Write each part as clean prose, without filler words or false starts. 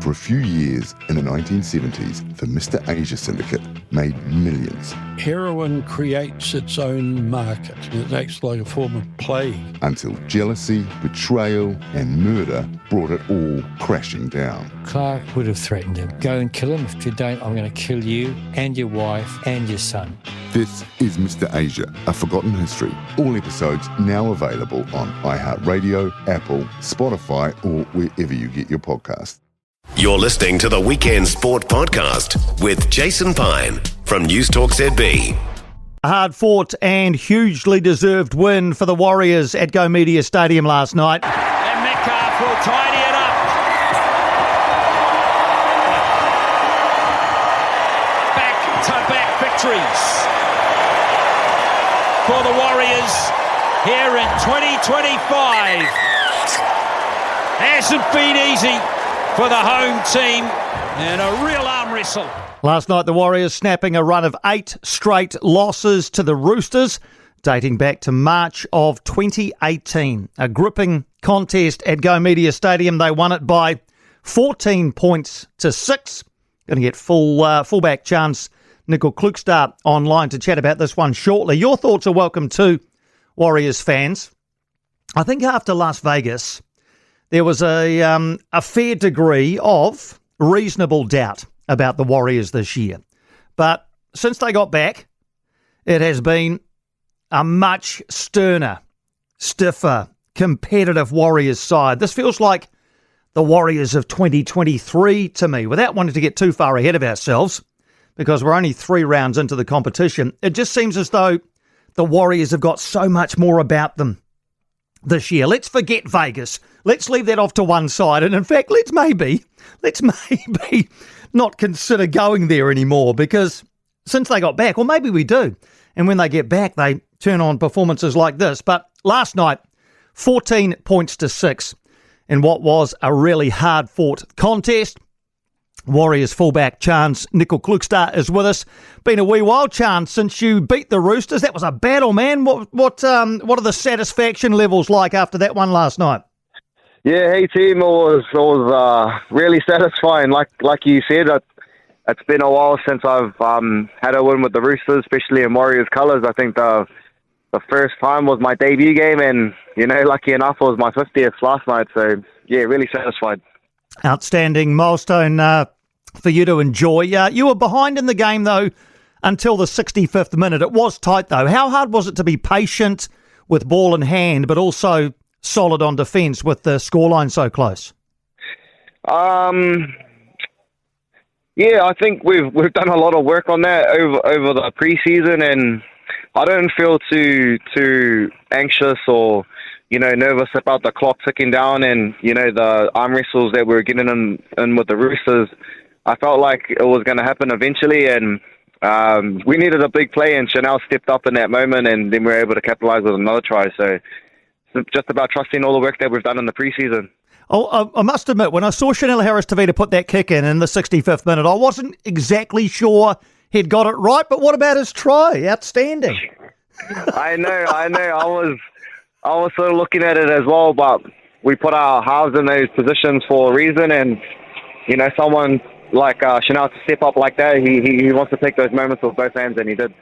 For a few years in the 1970s, the Mr. Asia syndicate made millions. Heroin creates its own market. It acts like a form of plague. Until jealousy, betrayal and murder brought it all crashing down. Clark would have threatened him. Go and kill him. If you don't, I'm going to kill you and your wife and your son. This is Mr. Asia, A Forgotten History. All episodes now available on iHeartRadio, Apple, Spotify or wherever you get your podcasts. You're listening to the Weekend Sport Podcast with Jason Pine from News Talk ZB. A hard-fought and hugely deserved win for the Warriors at Go Media Stadium last night. And Metcalf will tidy it up. Back-to-back victories for the Warriors here in 2025. Hasn't been easy for the home team, and a real arm wrestle. Last night, the Warriors snapping a run of 8 straight losses to the Roosters, dating back to March of 2018. A gripping contest at Go Media Stadium. They won it by 14 points to 6. Going to get fullback Charnze Nicoll-Klokstad online to chat about this one shortly. Your thoughts are welcome too, Warriors fans. I think after Las Vegas, there was a fair degree of reasonable doubt about the Warriors this year. But since they got back, it has been a much sterner, stiffer, competitive Warriors side. This feels like the Warriors of 2023 to me, without wanting to get too far ahead of ourselves, because we're only 3 rounds into the competition. It just seems as though the Warriors have got so much more about them this year. Let's forget Vegas. Let's leave that off to one side. And in fact, let's maybe not consider going there anymore, because since they got back, or maybe we do, and when they get back, they turn on performances like this. But last night, 14 points to 6 in what was a really hard-fought contest. Warriors fullback Charnze Nicoll-Klokstad is with us. Been a wee while, Charnze, since you beat the Roosters. That was a battle, man. What are the satisfaction levels like after that one last night? Yeah, hey team, it was really satisfying. Like you said, it's been a while since I've had a win with the Roosters, especially in Warriors colours. I think the first time was my debut game, and lucky enough, it was my 50th last night. So yeah, really satisfied. Outstanding milestone for you to enjoy. You were behind in the game, though, until the 65th minute. It was tight, though. How hard was it to be patient with ball in hand, but also solid on defence with the scoreline so close? Yeah, I think we've done a lot of work on that over the preseason, and I don't feel too anxious or nervous about the clock ticking down and, the arm wrestles that we were getting in with the Roosters. I felt like it was going to happen eventually, and we needed a big play, and Chanel stepped up in that moment, and then we were able to capitalise with another try. So it's just about trusting all the work that we've done in the preseason. Oh, I must admit, when I saw Chanel Harris-Tavita put that kick in the 65th minute, I wasn't exactly sure he'd got it right, but what about his try? Outstanding. I know. I was sort of looking at it as well, but we put our halves in those positions for a reason, and someone like Chanel to step up like that, he wants to take those moments with both hands, and he did.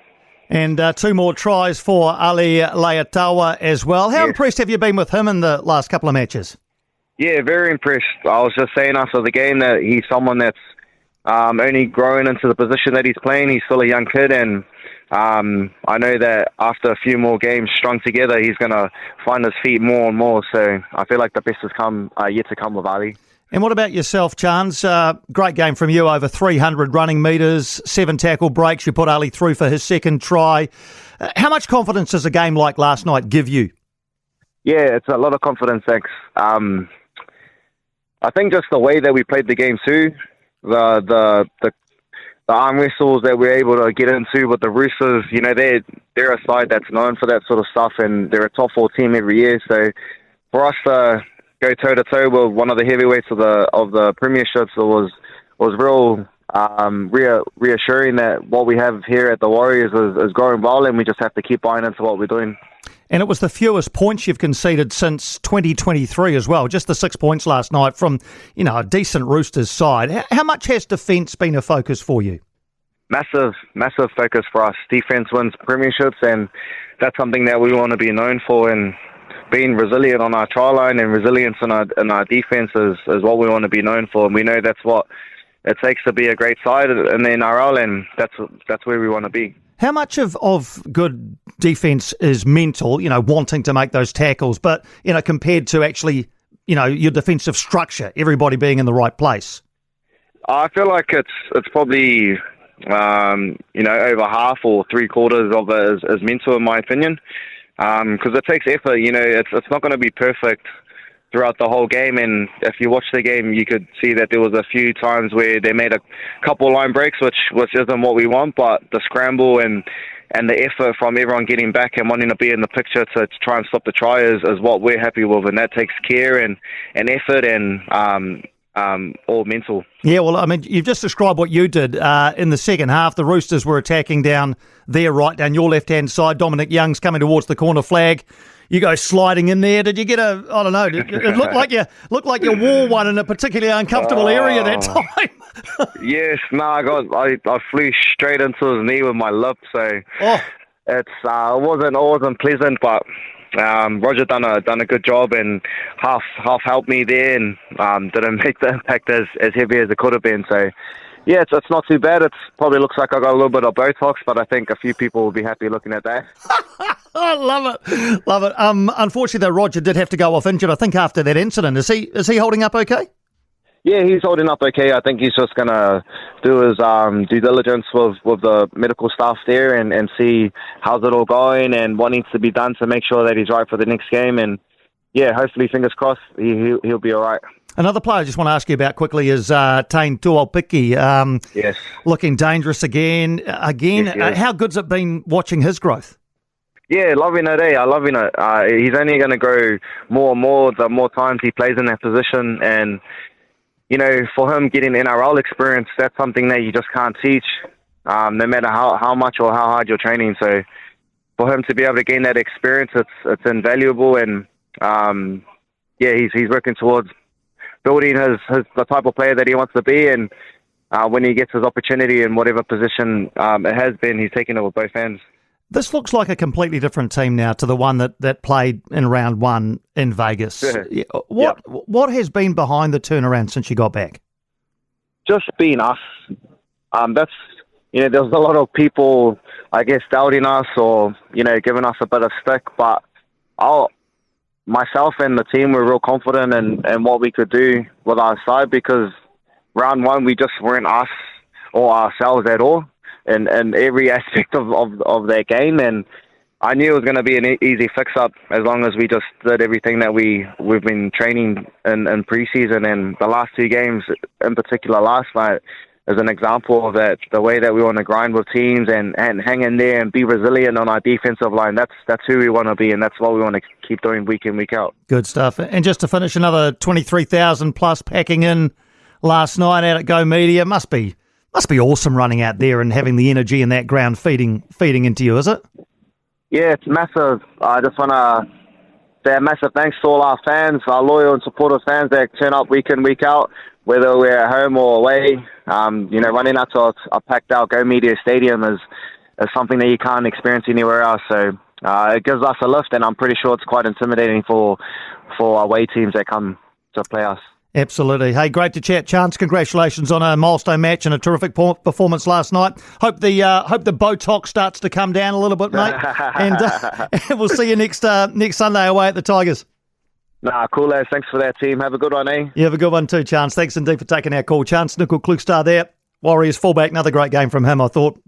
And 2 more tries for Ali Leatawa as well. How impressed have you been with him in the last couple of matches? Yeah, very impressed. I was just saying after the game that he's someone that's only growing into the position that he's playing. He's still a young kid, and I know that after a few more games strung together, he's going to find his feet more and more. So I feel like the best is yet to come with Ali. And what about yourself, Charnze? Great game from you, over 300 running metres, 7 tackle breaks. You put Ali through for his second try. How much confidence does a game like last night give you? Yeah, it's a lot of confidence, thanks. I think just the way that we played the game too, the arm wrestles that we're able to get into with the Roosters, they're a side that's known for that sort of stuff, and they're a top 4 team every year. So for us to go toe to toe with one of the heavyweights of the premierships, it was real reassuring that what we have here at the Warriors is growing well, and we just have to keep buying into what we're doing. And it was the fewest points you've conceded since 2023 as well, just the 6 points last night from, a decent Roosters side. How much has defence been a focus for you? Massive focus for us. Defence wins premierships, and that's something that we want to be known for, and being resilient on our try line and resilience in our defence is what we want to be known for, and we know that's what it takes to be a great side in the NRL, and that's where we want to be. How much of good defence is mental, wanting to make those tackles, but, compared to actually, your defensive structure, everybody being in the right place? I feel like it's probably, over half or 3/4 of it is mental, in my opinion. Because it takes effort, it's not going to be perfect throughout the whole game, and if you watch the game, you could see that there was a few times where they made a couple line breaks, which isn't what we want, but the scramble and the effort from everyone getting back and wanting to be in the picture to try and stop the try is what we're happy with, and that takes care and effort and all mental. Yeah, well, I mean, you've just described what you did in the second half. The Roosters were attacking down down your left-hand side. Dominic Young's coming towards the corner flag. You go sliding in there. Did you get it looked like you wore one in a particularly uncomfortable area that time. Yes, no, I flew straight into his knee with my lip, so it wasn't pleasant, but Roger done a good job and half helped me there and didn't make the impact as heavy as it could have been. So yeah, it's not too bad. It probably looks like I got a little bit of Botox, but I think a few people will be happy looking at that. I love it. Unfortunately, though, Roger did have to go off injured, I think, after that incident. Is he holding up okay? Yeah, he's holding up okay. I think he's just going to do his due diligence with the medical staff there and see how's it all going and what needs to be done to make sure that he's right for the next game. And yeah, hopefully, fingers crossed, he'll be all right. Another player I just want to ask you about quickly is Taine Tuolpiki. Yes. Looking dangerous again. Yes. How good's it been watching his growth? Yeah, loving it, I'm loving it. He's only going to grow more and more the more times he plays in that position. And, for him getting NRL experience, that's something that you just can't teach, no matter how much or how hard you're training. So for him to be able to gain that experience, it's invaluable. And, he's working towards building the type of player that he wants to be. And when he gets his opportunity in whatever position it has been, he's taking it with both hands. This looks like a completely different team now to the one that played in round one in Vegas. What has been behind the turnaround since you got back? Just being us. There was a lot of people, I guess, doubting us or, giving us a bit of stick, but myself and the team were real confident in what we could do with our side because round one, we just weren't us or ourselves at all. In every aspect of their game, and I knew it was going to be an easy fix-up as long as we just did everything that we've been training in pre-season, and the last two games, in particular last night, is an example of that, the way that we want to grind with teams and hang in there and be resilient on our defensive line. That's who we want to be, and that's what we want to keep doing week in, week out. Good stuff. And just to finish, another 23,000 plus packing in last night out at Go Media. Must be awesome running out there and having the energy in that ground feeding into you, is it? Yeah, it's massive. I just want to say a massive thanks to all our fans, our loyal and supportive fans that turn up week in, week out, whether we're at home or away. Running out to a packed out Go Media Stadium is something that you can't experience anywhere else. So it gives us a lift, and I'm pretty sure it's quite intimidating for away teams that come to play us. Absolutely. Hey, great to chat, Charnze. Congratulations on a milestone match and a terrific performance last night. Hope the Botox starts to come down a little bit, mate. And we'll see you next Sunday away at the Tigers. Nah, cool, lads. Thanks for that, team. Have a good one, eh? You have a good one too, Charnze. Thanks indeed for taking our call. Charnze Nicoll-Klokstad there. Warriors fullback. Another great game from him, I thought.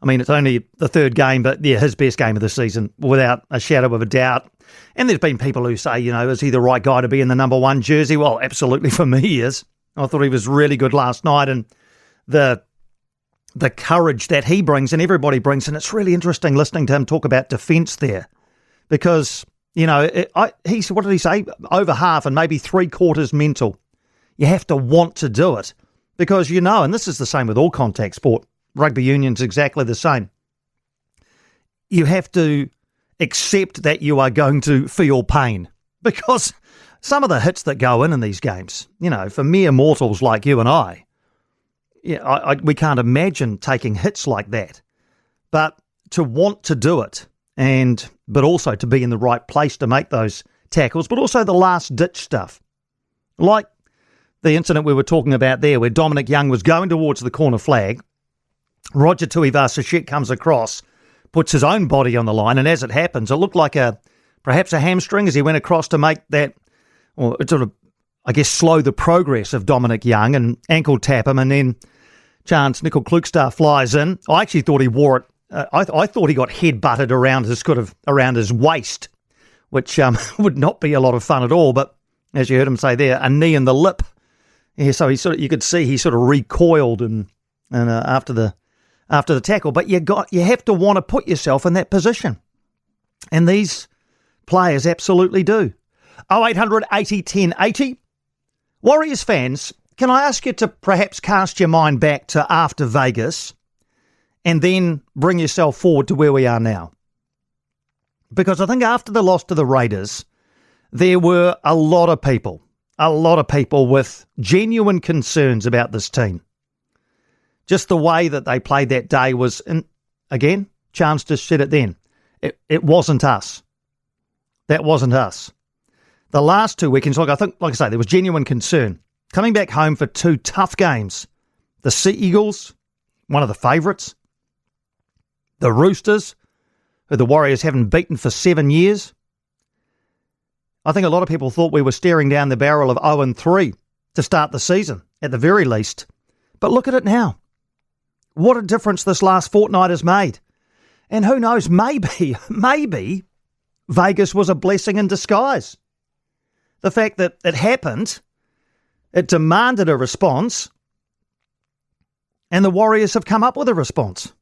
I mean, it's only the third game, but yeah, his best game of the season, without a shadow of a doubt. And there's been people who say, is he the right guy to be in the number one jersey? Well, absolutely for me he is. I thought he was really good last night, and the courage that he brings and everybody brings, and it's really interesting listening to him talk about defence there, because, what did he say? Over half and maybe 3/4 mental. You have to want to do it because, and this is the same with all contact sport. Rugby union's exactly the same. You have to accept that you are going to feel pain, because some of the hits that go in these games, for mere mortals like you and I, we can't imagine taking hits like that. But to want to do it, but also to be in the right place to make those tackles, but also the last-ditch stuff, like the incident we were talking about there, where Dominic Young was going towards the corner flag, Roger Tuivasa-Sheck comes across, puts his own body on the line, and as it happens, it looked like perhaps a hamstring as he went across to make that, or sort of, I guess, slow the progress of Dominic Young and ankle tap him, and then Charnze Nicoll-Klokstad flies in. I actually thought he wore it. I thought he got head-butted around his waist, which would not be a lot of fun at all. But as you heard him say there, a knee in the lip. Yeah, so you could see he sort of recoiled and after the tackle. But you have to want to put yourself in that position, and these players absolutely do. 0800 80 10 80. Warriors fans, can I ask you to perhaps cast your mind back to after Vegas and then bring yourself forward to where we are now? Because I think after the loss to the Raiders, there were a lot of people with genuine concerns about this team. Just the way that they played that day was, and again, Charnze just said it then, it wasn't us. That wasn't us. The last 2 weekends, like I say, there was genuine concern. Coming back home for 2 tough games. The Sea Eagles, one of the favourites. The Roosters, who the Warriors haven't beaten for 7 years. I think a lot of people thought we were staring down the barrel of 0-3 to start the season, at the very least. But look at it now. What a difference this last fortnight has made. And who knows, maybe Vegas was a blessing in disguise. The fact that it happened, it demanded a response, and the Warriors have come up with a response.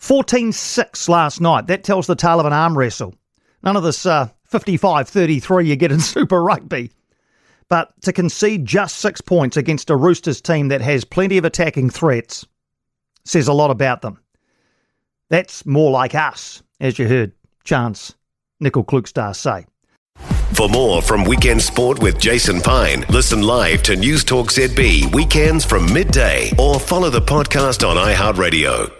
14-6 last night. That tells the tale of an arm wrestle. None of this 55-33 you get in Super Rugby. But to concede just 6 points against a Roosters team that has plenty of attacking threats says a lot about them. That's more like us, as you heard Charnze Nicoll-Klokstad say. For more from Weekend Sport with Jason Pine, listen live to News Talk ZB weekends from midday or follow the podcast on iHeartRadio.